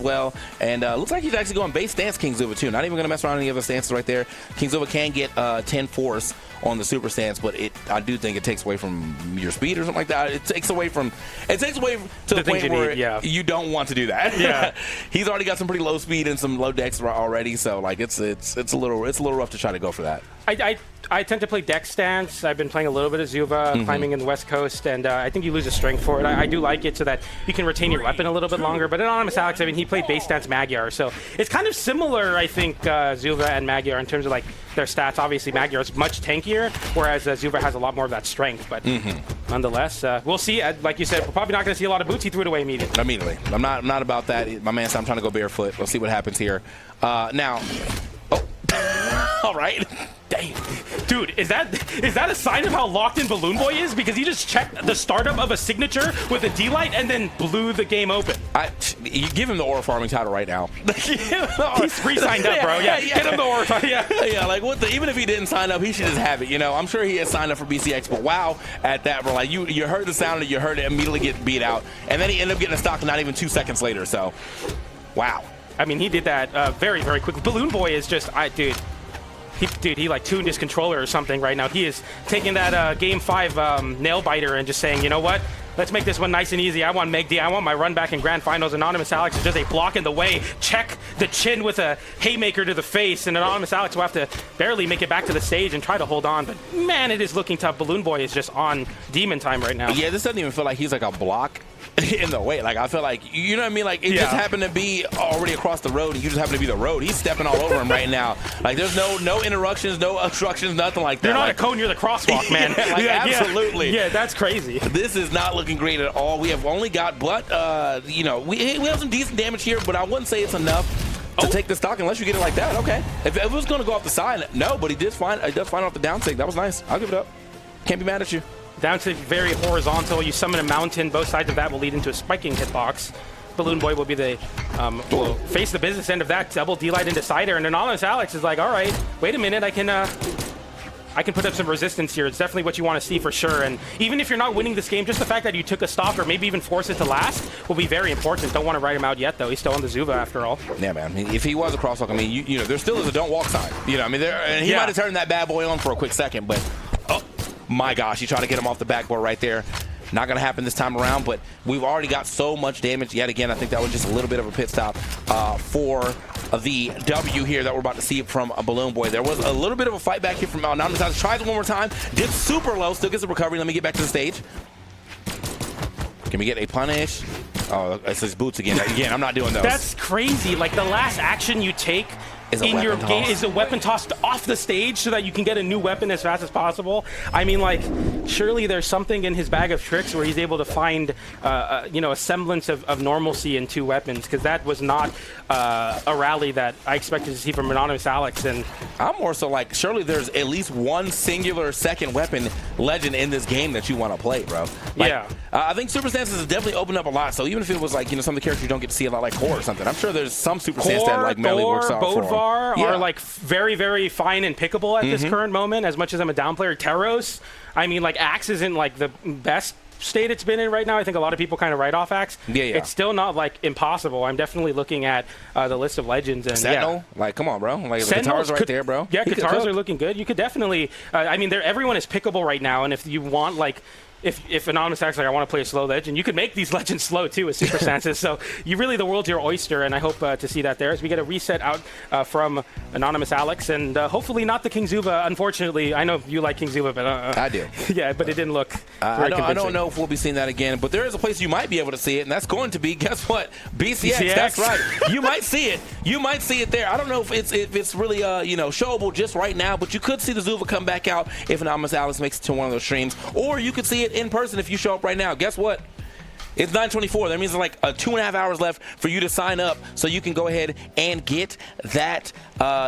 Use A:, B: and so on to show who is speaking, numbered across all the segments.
A: well, and looks like he's actually going base stance King Zuba too. Not even going to mess around any other stances right there. King Zuba can get 10 force on the super stance, but I do think it takes away from your speed or something like that. It takes away to the point where you don't want to do that.
B: Yeah.
A: He's already got some pretty low speed and some low dex already, so like it's a little rough to try to go for that.
B: I tend to play dex stance. I've been playing a little bit of Zuba, climbing in the West Coast, and I think you lose a strength for it. I do like it so that you can retain your weapon a little bit longer. But Anonymous Alex, I mean, he played base stance Magyar, so it's kind of similar, I think, Zuba and Magyar in terms of like their stats. Obviously, Magyar is much tankier, whereas Zuba has a lot more of that strength. But nonetheless, we'll see. Like you said, we're probably not going to see a lot of boots. He threw it away immediately.
A: Immediately. I'm not about that. My man said I'm trying to go barefoot. We'll see what happens here. Now, all right.
B: Dang. Dude, is that a sign of how locked in BalloonBoy is? Because he just checked the startup of a signature with a D-Light and then blew the game open.
A: You give him the aura farming title right now.
B: He's re-signed up, bro. Yeah. Get him the aura farming.
A: Yeah, like even if he didn't sign up, he should just have it. You know, I'm sure he has signed up for BCX, but wow, at that, bro. Like you heard the sound and you heard it immediately get beat out, and then he ended up getting a stock not even 2 seconds later. So, wow.
B: I mean, he did that very, very quickly. BalloonBoy is just, dude. He like tuned his controller or something right now. He is taking that Game 5 nail biter and just saying, you know what? Let's make this one nice and easy. I want Meg D. I want my run back in Grand Finals. Anonymous Alex is just a block in the way. Check the chin with a haymaker to the face. And Anonymous Alex will have to barely make it back to the stage and try to hold on. But man, it is looking tough. BalloonBoy is just on demon time right now.
A: Yeah, this doesn't even feel like he's like a block in the way. Like, I feel like, you know what I mean? Like, it just happened to be already across the road, and you just happen to be the road. He's stepping all over him right now. Like, there's no interruptions, no obstructions, nothing like that.
B: You're not a cone, you're the crosswalk, man.
A: Absolutely.
B: Yeah, that's crazy.
A: This is not looking great at all. We have only got, you know, we have some decent damage here, but I wouldn't say it's enough to take the stock unless you get it like that. Okay. If it was going to go off the side, no, but he does find off the down tick. That was nice. I'll give it up. Can't be mad at you.
B: Down to very horizontal. You summon a mountain. Both sides of that will lead into a spiking hitbox. BalloonBoy will be the will face the business end of that. Double D-Light into Cider, and Anonymous Alex is like, all right, wait a minute, I can put up some resistance here. It's definitely what you want to see for sure. And even if you're not winning this game, just the fact that you took a stock or maybe even force it to last will be very important. Don't want to write him out yet, though. He's still on the Zuba after all.
A: Yeah, man. I mean, if he was a crosswalk, I mean, you know, there still is a don't walk sign. You know, I mean, and he might have turned that bad boy on for a quick second, but my gosh, he tried to get him off the backboard right there. Not going to happen this time around, but we've already got so much damage. Yet again, I think that was just a little bit of a pit stop for the W here that we're about to see from BalloonBoy. There was a little bit of a fight back here from Anonymous Alex. Tries it one more time. Dips super low. Still gets a recovery. Let me get back to the stage. Can we get a punish? Oh, it's his boots again. Again, I'm not doing those.
B: That's crazy. Like, the last action you take in your game is a weapon tossed off the stage so that you can get a new weapon as fast as possible. I mean, like, surely there's something in his bag of tricks where he's able to find, you know, a semblance of normalcy in two weapons, because that was not a rally that I expected to see from Anonymous Alex. And
A: I'm more so like, surely there's at least one singular second weapon legend in this game that you want to play, bro. Like,
B: yeah.
A: I think Super Stances has definitely opened up a lot. So even if it was like, you know, some of the characters you don't get to see a lot, like Core or something, I'm sure there's some Super Stance that like Melly works out for him.
B: Are like very, very fine and pickable at this current moment, as much as I'm a down player. Teros, I mean, like, Axe isn't like the best state it's been in right now. I think a lot of people kind of write off Axe.
A: Yeah.
B: It's still not like impossible. I'm definitely looking at the list of legends, and
A: Sentinel, like, come on, bro. Like, the guitars right there, bro.
B: Yeah, guitars are looking good. You could definitely, I mean, everyone is pickable right now, and if you want, like, if Anonymous acts like, I want to play a slow legend, you could make these legends slow too with Super Stances. So the world's your oyster, and I hope to see that there as we get a reset out from Anonymous Alex, and hopefully not the King Zuba. Unfortunately, I know you like King Zuba, but
A: I do.
B: Yeah, but it didn't look very
A: I don't know if we'll be seeing that again, but there is a place you might be able to see it, and that's going to be, guess what? BCX. That's right. You might see it. You might see it there. I don't know if it's really you know, showable just right now, but you could see the Zuba come back out if Anonymous Alex makes it to one of those streams, or you could see it in person if you show up right now. Guess what? It's 9:24. That means there's like 2.5 hours left for you to sign up, so you can go ahead and get that,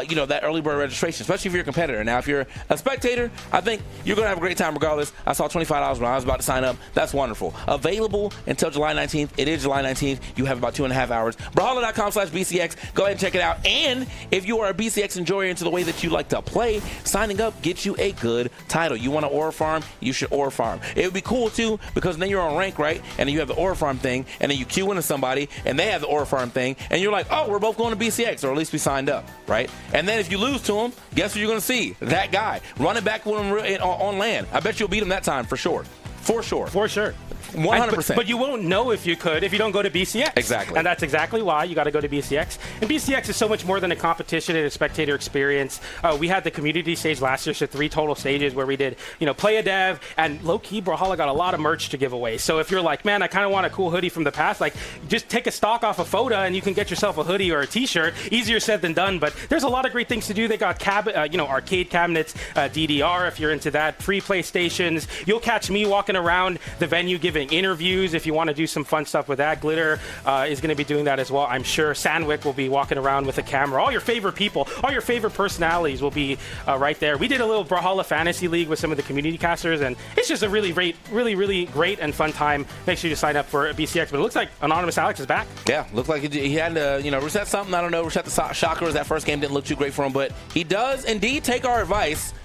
A: you know, that early bird registration, especially if you're a competitor. Now, if you're a spectator, I think you're going to have a great time regardless. I saw $25 when I was about to sign up. That's wonderful. Available until July 19th. It is July 19th. You have about 2.5 hours. Brawlhalla.com/BCX. Go ahead and check it out. And if you are a BCX enjoyer into the way that you like to play, signing up gets you a good title. You want to aura farm? You should aura farm. It would be cool, too, because then you're on rank, right? And you have the aura farm thing, and then you queue into somebody, and they have the aura farm thing, and you're like, oh, we're both going to BCX, or at least we signed up, right? And then if you lose to him, guess what you're going to see? That guy running back with him on land. I bet you'll beat him that time for sure. For sure.
B: For sure.
A: 100%.
B: But you won't know if you could if you don't go to BCX.
A: Exactly.
B: And that's exactly why you got to go to BCX. And BCX is so much more than a competition and a spectator experience. We had the community stage last year, so 3 total stages where we did, play a dev, and low-key, Brawlhalla got a lot of merch to give away. So if you're like, man, I kind of want a cool hoodie from the past, like, just take a stock off of FOTA and you can get yourself a hoodie or a t-shirt. Easier said than done, but there's a lot of great things to do. They got arcade cabinets, DDR if you're into that, free PlayStations. You'll catch me walking around the venue giving interviews if you want to do some fun stuff with that. Glitter is going to be doing that as well, I'm sure. Sandwick will be walking around with a camera. All your favorite people, all your favorite personalities will be right there. We did a little Brawlhalla Fantasy League with some of the community casters, and it's just a really great and fun time. Make sure you sign up for BCX. But it looks like Anonymous Alex is back.
A: Yeah, looked like he had to, reset something. I don't know, reset the chakras. That first game didn't look too great for him, but he does indeed take our advice.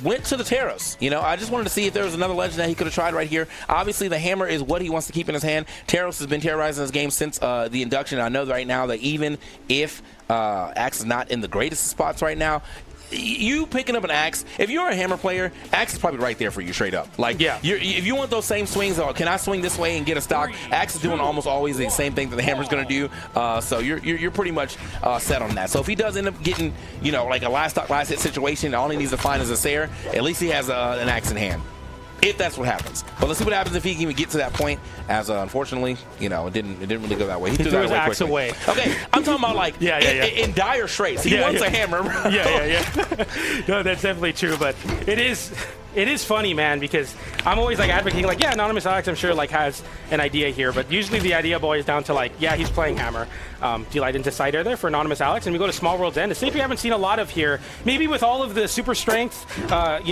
A: Went to the Terros. I just wanted to see if there was another legend that he could have tried right here. Obviously, the hammer is what he wants to keep in his hand. Terros has been terrorizing this game since the induction. I know right now that even if Axe is not in the greatest spots right now, you picking up an Axe, if you're a hammer player, Axe is probably right there for you straight up. Like,
B: yeah.
A: If you want those same swings, or can I swing this way and get a stock, Axe is doing almost always the same thing that the hammer's going to do. So you're pretty much set on that. So if he does end up getting, like a last stock, last hit situation, all he needs to find is a Sayer, at least he has an Axe in hand. If that's what happens. But let's see what happens if he can even get to that point, as unfortunately, it didn't really go that way. He threw that
B: his axe away.
A: Okay, I'm talking about like in dire straits. He wants a hammer.
B: Yeah. No, that's definitely true, but it is funny, man, because I'm always like advocating, like, yeah, Anonymous Alex, I'm sure, like, has an idea here, but usually the idea boils down to, like, yeah, he's playing hammer. Delight into side air there for Anonymous Alex, and we go to Small World's End. A stage we haven't seen a lot of here. Maybe with all of the super strength,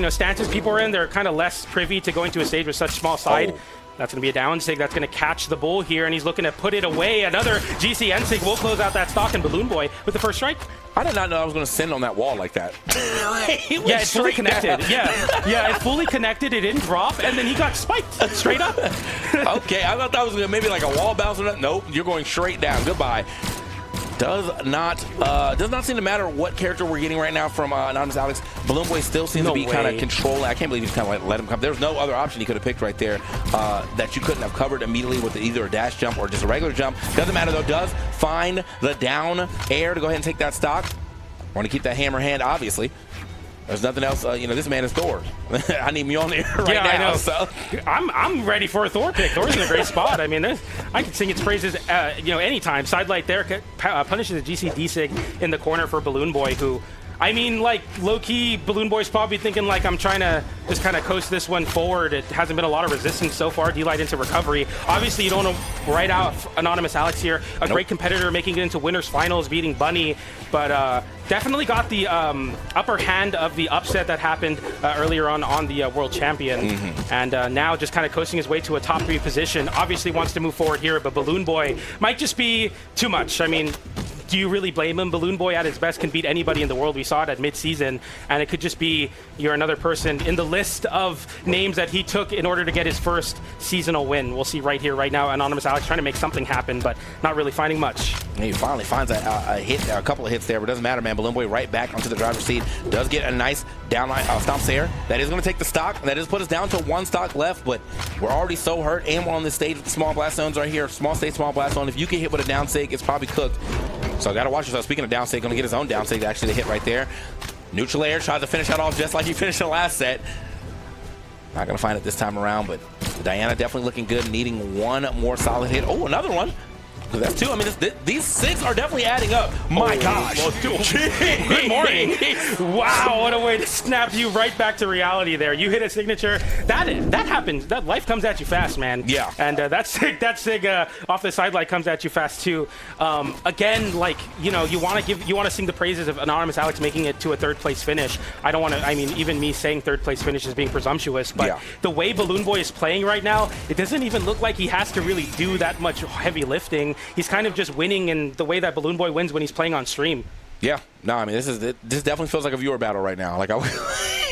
B: stances people are in, they're kind of less privy to going to a stage with such small side. Oh. That's going to be a down sig. That's going to catch the bull here, and he's looking to put it away. Another GCN sig will close out that stock, and BalloonBoy with the first strike.
A: I did not know I was going to send on that wall like that.
B: Yeah, it's fully connected. Yeah, it's fully connected. It didn't drop, and then he got spiked straight up.
A: Okay, I thought that was maybe like a wall bounce or that. Nope, you're going straight down. Goodbye. Does not seem to matter what character we're getting right now from Anonymous Alex. BalloonBoy still seems to be kind of controlling. I can't believe he's kind of let him come. There's no other option he could have picked right there that you couldn't have covered immediately with either a dash jump or just a regular jump. Doesn't matter though. Does find the down air to go ahead and take that stock. Want to keep that hammer hand, obviously. There's nothing else. This man is Thor. I need Mjolnir right now.
B: I know.
A: So
B: I'm ready for a Thor pick. Thor's in a great spot. I mean, I can sing its praises, anytime. Sidelight there punishes the GCD sig in the corner for BalloonBoy, who, I mean, like, low-key, BalloonBoy's probably thinking, like, I'm trying to just kind of coast this one forward. It hasn't been a lot of resistance so far. Delight into recovery. Obviously, you don't want to write out Anonymous Alex here. Great competitor, making it into winners finals, beating Bunny, but definitely got the upper hand of the upset that happened earlier on the world champion. And now just kind of coasting his way to a top 3 position. Obviously wants to move forward here, but BalloonBoy might just be too much. I mean, do you really blame him? BalloonBoy at his best can beat anybody in the world. We saw it at mid-season, and it could just be you're another person in the list of names that he took in order to get his first seasonal win. We'll see right here, right now, Anonymous Alex trying to make something happen, but not really finding much.
A: He finally finds a hit, a couple of hits there, but it doesn't matter, man. BalloonBoy right back onto the driver's seat. Does get a nice downline stomp Sayer. That is going to take the stock. That is put us down to 1 stock left, but we're already so hurt, and we're on this stage with the small blast zones right here. Small stage, small blast zone. If you get hit with a down sig, it's probably cooked. So got to watch yourself. Speaking of down sig, going to get his own down sig to actually hit right there. Neutral air, tries to finish that off just like he finished the last set. Not going to find it this time around, but Diana definitely looking good, needing 1 more solid hit. Oh, another one. That's 2. I mean, these 6 are definitely adding up. My gosh.
B: Good morning. Wow, what a way to snap you right back to reality there. You hit a signature. That happens. That life comes at you fast, man.
A: Yeah.
B: And that sig off the sidelight comes at you fast too. Again, like, you want to sing the praises of Anonymous Alex making it to a 3rd place finish. I don't want to. I mean, even me saying 3rd place finish is being presumptuous. But the way BalloonBoy is playing right now, it doesn't even look like he has to really do that much heavy lifting. He's kind of just winning in the way that BalloonBoy wins when he's playing on stream.
A: Yeah, no, I mean, this definitely feels like a viewer battle right now. Like,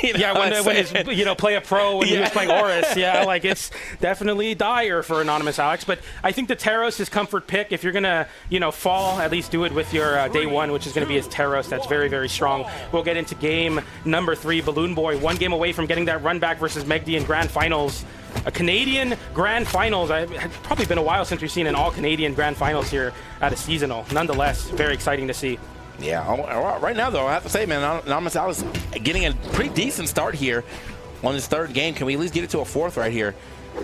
B: when his play a pro when he was playing Horus. Yeah, like it's definitely dire for Anonymous Alex. But I think the Taros is comfort pick. If you're gonna fall, at least do it with your day one, which is gonna be his Taros. That's very, very strong. We'll get into game number 3. BalloonBoy 1 game away from getting that run back versus Megdi in Grand Finals. A Canadian Grand Finals. It's probably been a while since we've seen an all-Canadian Grand Finals here at a seasonal. Nonetheless, very exciting to see.
A: Yeah, right now, though, I have to say, man, Anonymous Alex getting a pretty decent start here on this 3rd game. Can we at least get it to a 4th right here?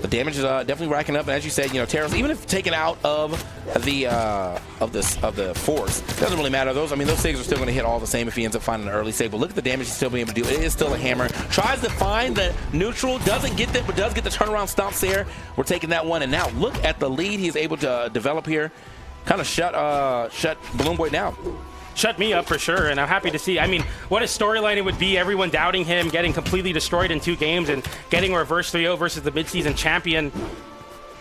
A: The damage is definitely racking up, and as you said, Taros, even if taken out of the force, doesn't really matter. Those SIGs are still going to hit all the same if he ends up finding an early SIG. But look at the damage he's still being able to do. It is still a hammer. Tries to find the neutral, doesn't get that, but does get the turnaround stomps there. We're taking that one, and now look at the lead he's able to develop here. Kind of shut BalloonBoy down.
B: Shut me up for sure, and I'm happy to see. I mean, what a storyline it would be, everyone doubting him, getting completely destroyed in 2 games, and getting a reverse 3-0 versus the midseason champion.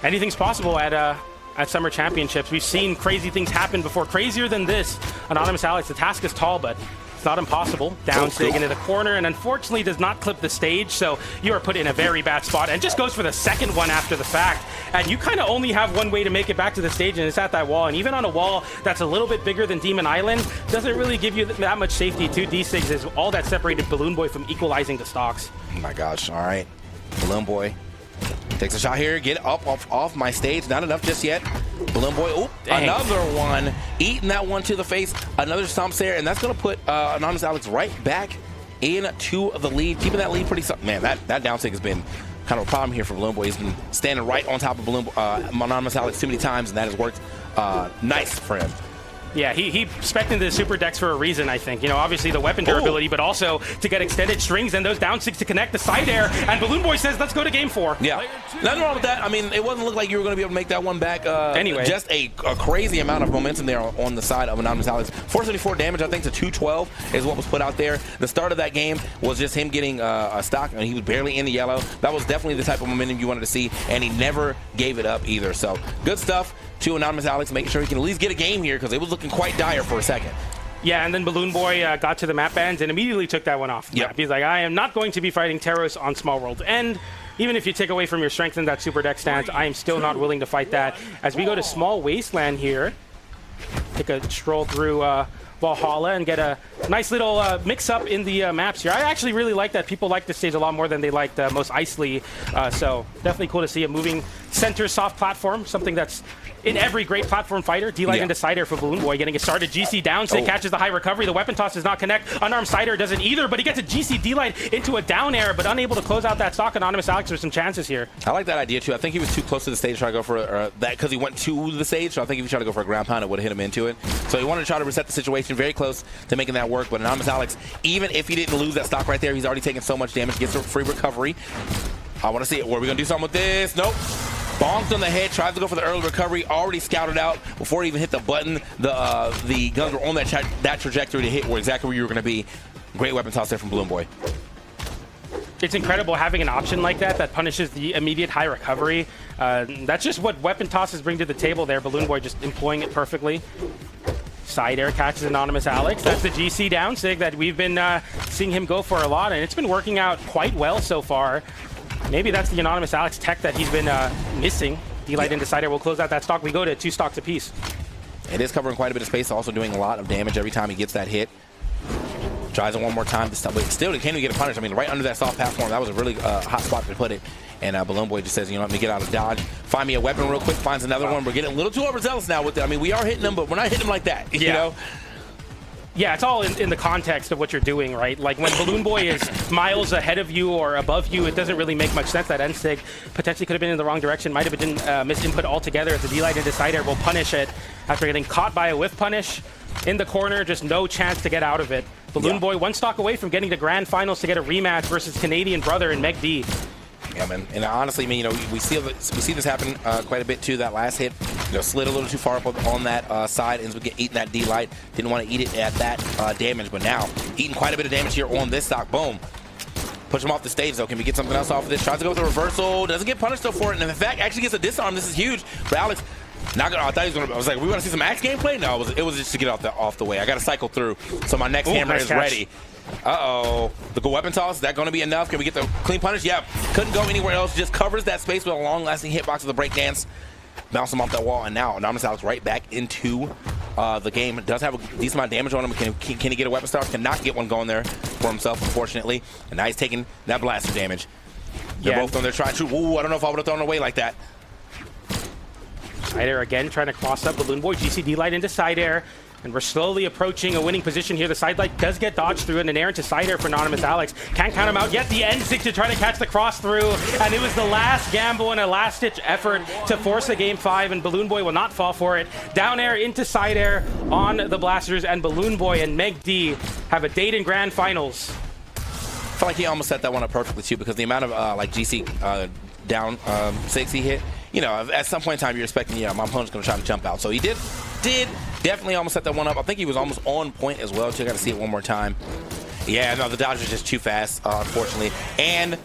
B: Anything's possible at Summer Championships. We've seen crazy things happen before. Crazier than this. Anonymous Alex, the task is tall, but it's not impossible. Down sig into the corner, and unfortunately does not clip the stage, so you are put in a very bad spot, and just goes for the 2nd one after the fact. And you kind of only have one way to make it back to the stage, and it's at that wall. And even on a wall that's a little bit bigger than Demon Island, doesn't really give you that much safety. 2 D6s is all that separated BalloonBoy from equalizing the stocks.
A: Oh my gosh, all right. BalloonBoy takes a shot here, get up off my stage. Not enough just yet. BalloonBoy, another one. Eating that one to the face. Another stomps there, and that's going to put Anonymous Alex right back into the lead. Keeping that lead pretty... Man, that down sig has been kind of a problem here for BalloonBoy. He's been standing right on top of Anonymous Alex too many times, and that has worked nice for him.
B: Yeah, he spec'd into the super decks for a reason, I think. Obviously the weapon durability, but also to get extended strings and those down 6 to connect the side air. And BalloonBoy says, let's go to game 4.
A: Yeah, nothing wrong with that. I mean, it wasn't look like you were going to be able to make that one back.
B: Anyway.
A: Just a crazy amount of momentum there on the side of Anonymous Alex. 474 damage, I think, to 212 is what was put out there. The start of that game was just him getting a stock, and he was barely in the yellow. That was definitely the type of momentum you wanted to see, and he never gave it up either. So good stuff to Anonymous Alex, making sure he can at least get a game here, because it was looking quite dire for a second.
B: Yeah, and then BalloonBoy got to the map bands and immediately took that one off.
A: Yep.
B: He's like, I am not going to be fighting Taros on Small World's End. Even if you take away from your strength in that super deck stance, I am still not willing to fight that. As we go to Small Wasteland here, take a stroll through Brawlhalla and get a nice little mix-up in the maps here. I actually really like that. People like this stage a lot more than they liked most Icely, so definitely cool to see a moving center soft platform, something that's in every great platform fighter. D-Light into Cider for BalloonBoy, getting it started. GC down, so catches the high recovery. The weapon toss does not connect. Unarmed Cider doesn't either, but he gets a GC D-Light into a down air, but unable to close out that stock. Anonymous Alex with some chances here.
A: I like that idea, too. I think he was too close to the stage to try to go for that, because he went to the stage, so I think if he tried to go for a ground pound, it would have hit him into it. So he wanted to try to reset the situation, very close to making that work, but Anonymous Alex, even if he didn't lose that stock right there, he's already taken so much damage, gets a free recovery. I want to see it. Were we going to do something with this? Nope. Bonked on the head, tries to go for the early recovery, already scouted out before he even hit the button. The guns were on that trajectory to hit exactly where you were going to be. Great weapon toss there from BalloonBoy.
B: It's incredible having an option like that punishes the immediate high recovery. That's just what weapon tosses bring to the table there. BalloonBoy just employing it perfectly. Side air catches Anonymous Alex. That's the GC down sig that we've been seeing him go for a lot, and it's been working out quite well so far. Maybe that's the Anonymous Alex tech that he's been missing. D-Light into side air will close out that stock. We go to 2 stocks apiece.
A: It is covering quite a bit of space, also doing a lot of damage every time he gets that hit. Tries it one more time, but still, he can't even get a punish. I mean, right under that soft platform, that was a really hot spot to put it. And BalloonBoy just says, let me get out of dodge, find me a weapon real quick, finds another one. We're getting a little too overzealous now with it. I mean, we are hitting them, but we're not hitting them like that, you know?
B: Yeah, it's all in the context of what you're doing, right? Like when BalloonBoy is miles ahead of you or above you, it doesn't really make much sense. That end sig potentially could have been in the wrong direction, might have been misinput altogether. If the D-Light into side air will punish it after getting caught by a whiff punish in the corner, just no chance to get out of it. BalloonBoy 1 stock away from getting to grand finals to get a rematch versus Canadian brother in Meg D.
A: Yeah, man. And honestly, man, we see this happen quite a bit too. That last hit, slid a little too far up on that side, ends up eating that D-Light. Didn't want to eat it at that damage, but now eating quite a bit of damage here on this stock. Boom. Push him off the stage, though. Can we get something else off of this? Tries to go with a reversal. Doesn't get punished, though, for it. And in fact, actually gets a disarm. This is huge. But Alex Not gonna, I thought he was gonna. I was like, we want to see some axe gameplay? No, it was just to get off the way. I got to cycle through, so my next hammer
B: nice
A: is
B: catch.
A: ready. Uh-oh. The good weapon toss, is that going to be enough? Can we get the clean punish? Yep. Couldn't go anywhere else. Just covers that space with a long-lasting hitbox of the breakdance. Bounce him off that wall, and now Anonymous Alex right back into the game. Does have a decent amount of damage on him. Can he get a weapon star? Cannot get one going there for himself, unfortunately. And now he's taking that blaster damage. They're both on there trying to. Ooh, I don't know if I would have thrown it away like that.
B: Side air again, trying to cross up BalloonBoy. GCD light into side air. And we're slowly approaching a winning position here. The side light does get dodged through, and an air into side air for Anonymous Alex. Can't count him out yet. The N6 to try to catch the cross through, and it was the last gamble and a last-ditch effort to force a Game 5, and BalloonBoy will not fall for it. Down air into side air on the blasters, and BalloonBoy and Meg D have a date in grand finals.
A: I feel like he almost set that one up perfectly, too, because the amount of, like, GC down 6 he hit, you know, at some point in time, you're expecting, you know, my opponent's going to try to jump out. So he did definitely almost set that one up. I think he was almost on point as well, so I got to see it one more time. Yeah, no, the dodge was just too fast, unfortunately. And